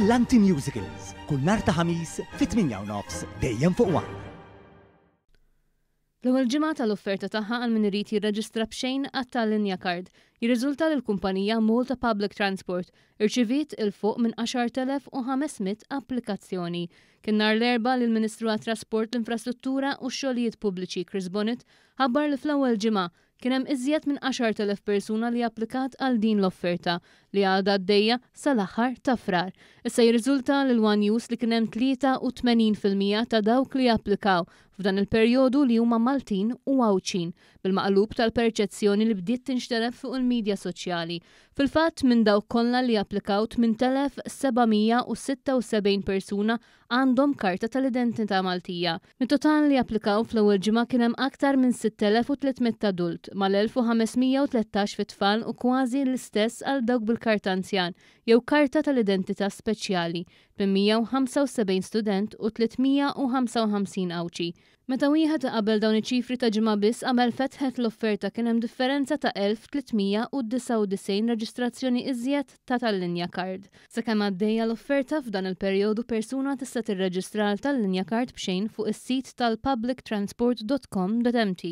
Brillanti Musicals kull nhar ta' ħamis fit-8:30 dejjem fuq One. L-ewwel ġimgħa tal-offerta tagħha għal min irid jirreġistra b'xejn għat-tal-linja card. Jirriżulta li l-kumpanija Malta Public Transport irċiviet il-fuq minn 10,500 applikazzjoni. Kien nhar l-erba' li l-Ministru għat-Trasport, l-Infrastruttura u x-Xogħlijiet Pubbliċi Chris Bonnet ħabbar li fl-ewwel ġimgħa kien hemm iżjed minn 10,000 persuna li applikat għal din l-offerta li għadha għaddejja sal-aħħar ta' frar. Issa jirriżulta lil One News li kien hemm 83% ta' dawk li applikaw f'dan il-perjodu li huma Maltin u Għawċin bil-maqlub tal-perċezzjoni li bdiet tinxtereb fuq il-medja soċjali. Fil-fatt minn dawk kollha li applikaw 8,776 persuna għandhom karta tal-identità Maltija. Mit-total li applikaw fl-ewwel ġimgħa kien hemm aktar minn 6,300 adult mal-1,513 fit-tfal u kważi l-istess għal dawk bil-karta anzjan jew karta tal-identità speċjali b'175 student u 355 Għawċi. Meta wieħed qabel dawn iċ-ċifri ta' ġimgħa biss qabel fetħet l-offerta kien hemm differenza ta' 1,399 reġistrazzjoni iżjed ta' tal-linja card. Sakemm għaddejja l-offerta f'dan il-perjodu persuna tista' tirreġistra tal-linja card b'xejn fuq is-sit tal-publictransport.com.mt.